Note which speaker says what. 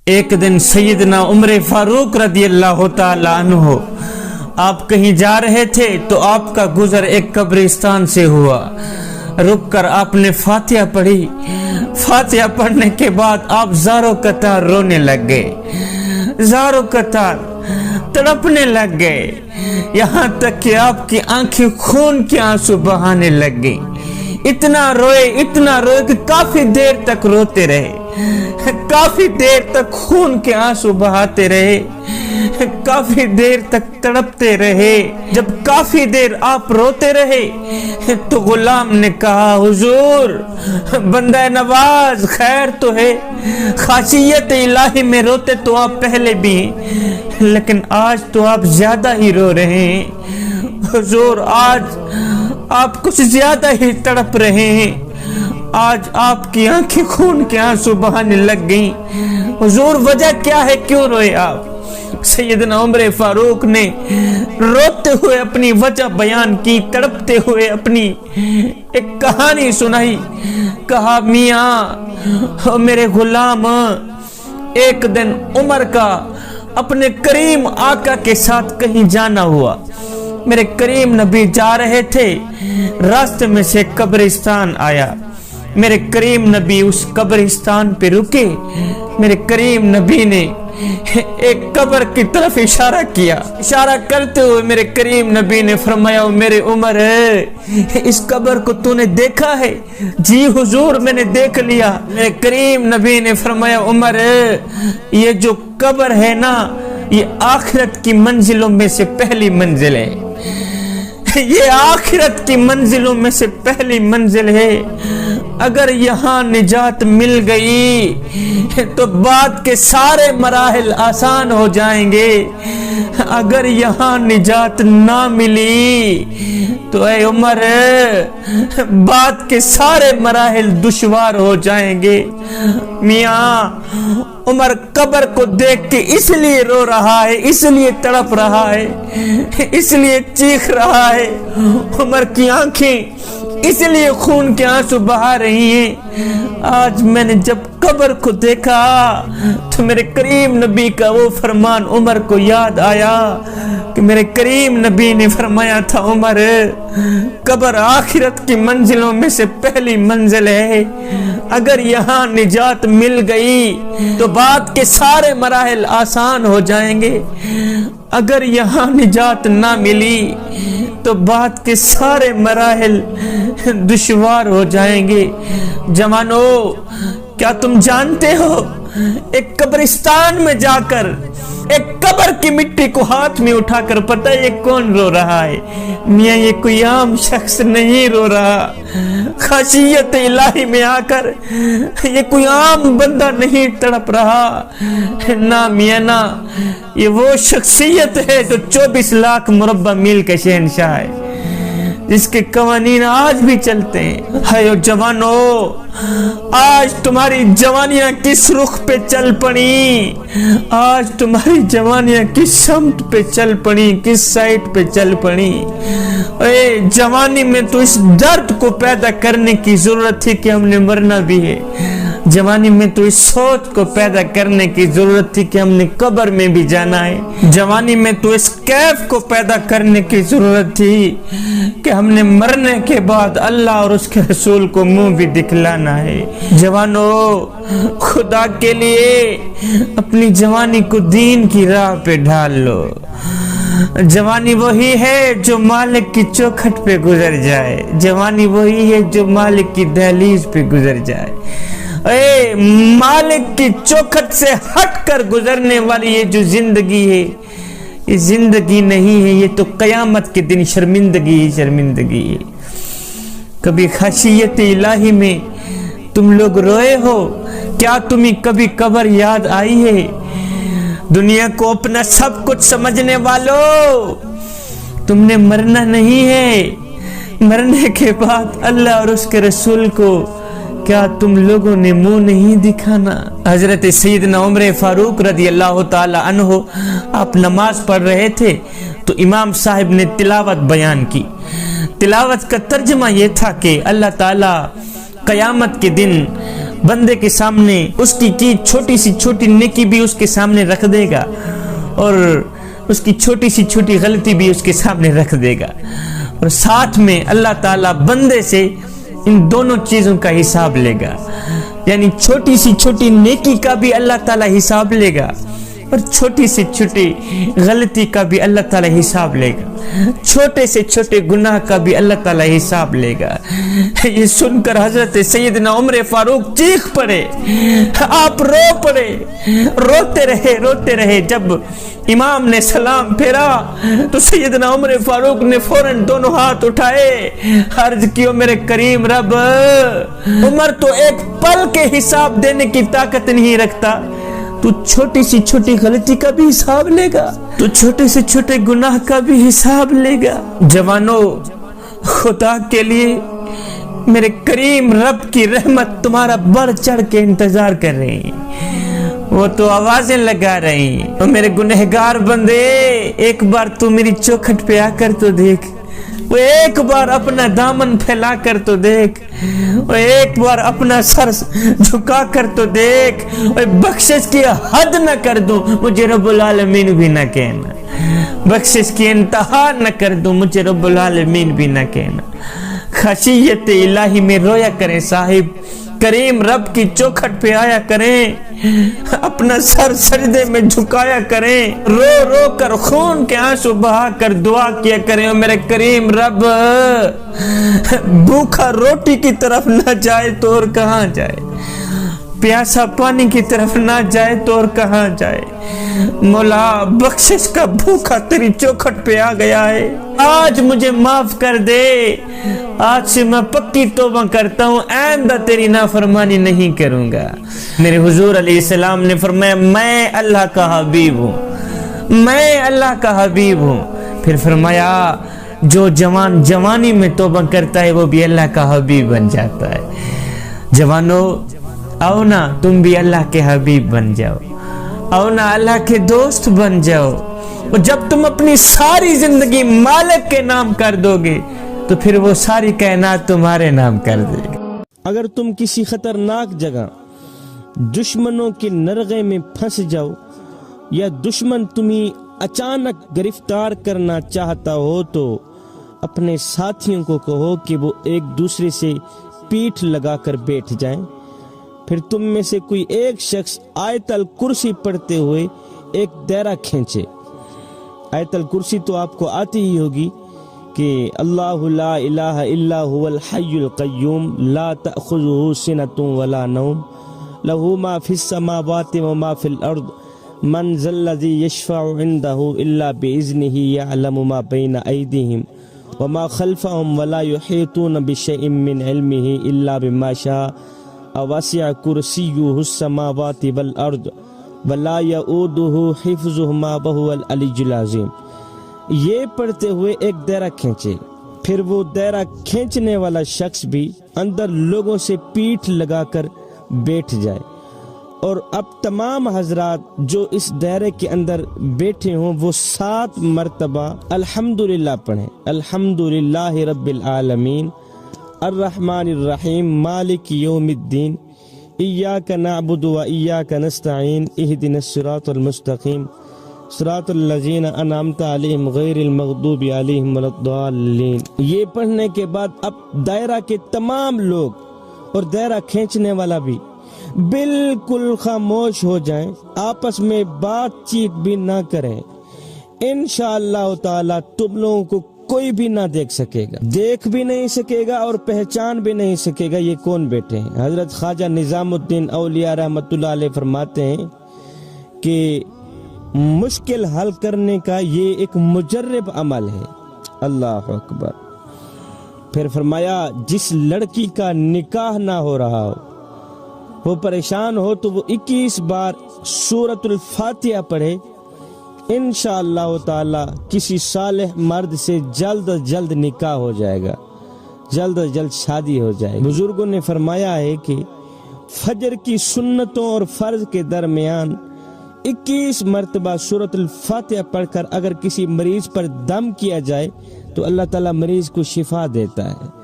Speaker 1: ایک دن سیدنا عمر فاروق رضی اللہ تعالی عنہ آپ کہیں جا رہے تھے تو آپ کا گزر ایک قبرستان سے ہوا۔ رک کر آپ نے فاتحہ پڑھی۔ فاتحہ پڑھنے کے بعد آپ زاروں قطار رونے لگ گئے، زاروں قطار تڑپنے لگ گئے، یہاں تک کہ آپ کی آنکھیں خون کے آنسو بہانے لگ گئی۔ اتنا روئے کہ کافی دیر تک روتے رہے، کافی دیر تک خون کے آنسو بہاتے رہے، کافی دیر تک تڑپتے رہے۔ جب کافی دیر آپ روتے رہے تو غلام نے کہا، حضور بندہ نواز خیر تو ہے، خاصیت الہی میں روتے تو آپ پہلے بھی ہیں، لیکن آج تو آپ زیادہ ہی رو رہے ہیں۔ حضور آج آپ کچھ زیادہ ہی تڑپ رہے ہیں، آج آپ کی آنکھیں خون کے آنسو بہانے لگ گئیں۔ حضور وجہ کیا ہے، کیوں روئے آپ؟ سیدنا عمر فاروق نے روتے ہوئے اپنی وجہ بیان کی، تڑپتے ہوئے اپنی ایک کہانی سنائی۔ کہا، میاں میرے غلام، ایک دن عمر کا اپنے کریم آقا کے ساتھ کہیں جانا ہوا۔ میرے کریم نبی جا رہے تھے، راستے میں سے قبرستان آیا، میرے کریم نبی اس قبرستان پہ رکے۔ میرے کریم نبی نے ایک قبر کی طرف اشارہ کیا، اشارہ کرتے ہوئے میرے کریم نبی نے فرمایا، میرے عمر اس قبر کو تو نے دیکھا ہے؟ جی حضور میں نے دیکھ لیا۔ میرے کریم نبی نے فرمایا، عمر یہ جو قبر ہے نا، یہ آخرت کی منزلوں میں سے پہلی منزل ہے، یہ آخرت کی منزلوں میں سے پہلی منزل ہے۔ اگر یہاں نجات مل گئی تو بعد کے سارے مراحل آسان ہو جائیں گے، اگر یہاں نجات نہ ملی تو اے عمر بعد کے سارے مراحل دشوار ہو جائیں گے۔ میاں عمر قبر کو دیکھ کے اس لیے رو رہا ہے، اس لیے تڑپ رہا ہے، اس لیے چیخ رہا ہے، عمر کی آنکھیں اس لیے خون کے آنسو بہا رہی ہیں۔ آج میں نے جب قبر کو دیکھا تو میرے کریم نبی کا وہ فرمان عمر کو یاد آیا کہ میرے کریم نبی نے فرمایا تھا، عمر قبر آخرت کی منزلوں میں سے پہلی منزل ہے، اگر یہاں نجات مل گئی تو بعد کے سارے مراحل آسان ہو جائیں گے، اگر یہاں نجات نہ ملی تو بعد کے سارے مراحل دشوار ہو جائیں گے۔ جوانو، کیا تم جانتے ہو ایک قبرستان میں جا کر ایک قبر کی مٹی کو ہاتھ میں اٹھا کر پتہ ہے یہ کون رو رہا ہے؟ میاں یہ کوئی عام شخص نہیں رو رہا، خاصیت الہی میں آ کر یہ کوئی عام بندہ نہیں تڑپ رہا، نہ میاں نہ، یہ وہ شخصیت ہے جو 24 لاکھ مربع میل کے شہنشاہ ہے، جس کے قوانین آج بھی چلتے ہیں۔ ہائے جوانو، آج تمہاری جوانیاں کس رخ پہ چل پڑی، آج تمہاری جوانیاں کس سمت پہ چل پڑی، کس سائٹ پہ چل پڑی۔ اے جوانی میں تو اس درد کو پیدا کرنے کی ضرورت تھی کہ ہم نے مرنا بھی ہے، جوانی میں تو اس سوچ کو پیدا کرنے کی ضرورت تھی کہ ہم نے قبر میں بھی جانا ہے، جوانی میں تو اس کیف کو پیدا کرنے کی ضرورت تھی کہ ہم نے مرنے کے بعد اللہ اور اس کے رسول کو منہ بھی دکھلانا ہے۔ جوانو، خدا کے لیے اپنی جوانی کو دین کی راہ پہ ڈھال لو۔ جوانی وہی ہے جو مالک کی چوکھٹ پہ گزر جائے، جوانی وہی ہے جو مالک کی دہلیز پہ گزر جائے۔ اے مالک کی چوکھٹ سے ہٹ کر گزرنے والی یہ جو زندگی ہے، یہ زندگی نہیں ہے، یہ تو قیامت کے دن شرمندگی ہی شرمندگی ہے۔ کبھی خشیت الہی میں تم لوگ روئے ہو؟ کیا تمہیں کبھی قبر یاد آئی ہے؟ دنیا کو اپنا سب کچھ سمجھنے والوں، تم نے مرنا نہیں ہے، مرنے کے بعد اللہ اور اس کے رسول کو کیا تم لوگوں نے منہ نہیں دکھانا؟ حضرت سیدنا عمر فاروق رضی اللہ تعالی عنہ آپ نماز پڑھ رہے تھے تو امام صاحب نے تلاوت بیان کی۔ تلاوت کا ترجمہ یہ تھا کہ اللہ تعالی قیامت کے دن بندے کے سامنے اس کی چھوٹی سی چھوٹی نیکی بھی اس کے سامنے رکھ دے گا اور اس کی چھوٹی سی چھوٹی غلطی بھی اس کے سامنے رکھ دے گا، اور ساتھ میں اللہ تعالیٰ بندے سے ان دونوں چیزوں کا حساب لے گا، یعنی چھوٹی سی چھوٹی نیکی کا بھی اللہ تعالیٰ حساب لے گا اور چھوٹی سے چھوٹی غلطی کا بھی اللہ تعالیٰ حساب لے گا، چھوٹے سے چھوٹے گناہ کا بھی اللہ تعالیٰ حساب لے گا۔ یہ سن کر حضرت سیدنا عمر فاروق چیخ پڑے، آپ رو پڑے، روتے رہے۔ جب امام نے سلام پھیرا تو سیدنا عمر فاروق نے فوراً دونوں ہاتھ اٹھائے، عرض کیوں میرے کریم رب، عمر تو ایک پل کے حساب دینے کی طاقت نہیں رکھتا، تو چھوٹی سی چھوٹی غلطی کا بھی حساب لے گا، تو چھوٹے سے چھوٹے گناہ کا بھی حساب لے گا۔ جوانوں، خدا کے لیے میرے کریم رب کی رحمت تمہارا بڑھ چڑھ کے انتظار کر رہی ہیں، وہ تو آوازیں لگا رہی ہیں، اور میرے گنہگار بندے ایک بار تو میری چوکھٹ پہ آ کر تو دیکھ، وہ ایک بار اپنا دامن پھیلا کر تو دیکھ، وہ ایک بار اپنا سر جھکا کر تو دیکھ، اور بخشش کی حد نہ کر دوں مجھے رب العالمین بھی نہ کہنا، بخشش کی انتہا نہ کر دوں مجھے رب العالمین بھی نہ کہنا۔ خشیت الہی میں رویا کریں صاحب، کریم رب کی چوکھٹ پہ آیا کریں، اپنا سر سجدے میں جھکایا کریں، رو کر خون کے آنسو بہا کر دعا کیا کریں، میرے کریم رب بھوکا روٹی کی طرف نہ جائے تو اور کہاں جائے، پیاسا پانی کی طرف نہ جائے تو اور کہاں جائے، مولا بخشش کا بھوکا تیری چوکھٹ پہ آ گیا ہے، آج مجھے معاف کر دے، آج سے میں پکی توبہ کرتا ہوں، آئندہ تیری نافرمانی نہیں کروں گا۔ میرے حضور علیہ السلام نے فرمایا میں اللہ کا حبیب ہوں، میں اللہ کا حبیب ہوں، پھر فرمایا جو جوان جوانی میں توبہ کرتا ہے وہ بھی اللہ کا حبیب بن جاتا ہے۔ جوانوں، آؤ نا تم بھی اللہ کے حبیب بن جاؤ، آؤ نا اللہ کے دوست بن جاؤ، اور جب تم اپنی ساری زندگی مالک کے نام کر دو گے تو پھر وہ ساری کائنات تمہارے نام کر دے گا۔
Speaker 2: اگر تم کسی خطرناک جگہ دشمنوں کے نرغے میں پھنس جاؤ یا دشمن تمہیں اچانک گرفتار کرنا چاہتا ہو تو اپنے ساتھیوں کو کہو کہ وہ ایک دوسرے سے پیٹھ لگا کر بیٹھ جائیں، پھر تم میں سے کوئی ایک شخص آیت الکرسی پڑھتے ہوئے ایک دائرہ کھینچے۔ آیت الکرسی تو آپ کو آتی ہی ہوگی کہ اللہ لا الہ الا هو الحی القیوم لا تأخذہ سنۃ ولا نوم لہ ما فی السماوات وما فی الارض من ذا الذی یشفع عندہ الا باذنہ یعلم ما بین ایدیہم وما خلفہم ولا یحیطون بشیء من علمہ الا بما شاء وسع کرسیہ السماوات والارض ولا یؤودہ حفظہما وہو العلی العظیم۔ یہ پڑھتے ہوئے ایک دائرہ کھینچے، پھر وہ دائرہ کھینچنے والا شخص بھی اندر لوگوں سے پیٹھ لگا کر بیٹھ جائے، اور اب تمام حضرات جو اس دائرے کے اندر بیٹھے ہوں وہ 7 مرتبہ الحمدللہ پڑھیں۔ الحمدللہ رب العالمین الرحمن الرحیم مالک یوم الدین ایاک نعبد و ایاک نستعین اہدنا الصراط المستقیم صراط الذین انعمت علیہم غیر المغضوب علیہم ولا الضالین۔ یہ پڑھنے کے بعد اب دائرہ کے تمام لوگ اور دائرہ کھینچنے والا بھی بالکل خاموش ہو جائیں، آپس میں بات چیت بھی نہ کریں۔ انشاءاللہ تعالی تم لوگوں کو کوئی بھی نہ دیکھ سکے گا، دیکھ بھی نہیں سکے گا اور پہچان بھی نہیں سکے گا یہ کون بیٹھے ہیں۔ حضرت خواجہ نظام الدین اولیاء رحمۃ اللہ علیہ فرماتے ہیں کہ مشکل حل کرنے کا یہ ایک مجرب عمل ہے۔ اللہ اکبر۔ پھر فرمایا جس لڑکی کا نکاح نہ ہو رہا ہو، وہ پریشان ہو تو وہ 21 بار سورۃ الفاتحہ پڑھے، انشاءاللہ تعالی کسی صالح مرد سے جلد از جلد نکاح ہو جائے گا، جلد از جلد شادی ہو جائے گی۔ بزرگوں نے فرمایا ہے کہ فجر کی سنتوں اور فرض کے درمیان 21 مرتبہ سورۃ الفاتحہ پڑھ کر اگر کسی مریض پر دم کیا جائے تو اللہ تعالی مریض کو شفا دیتا ہے۔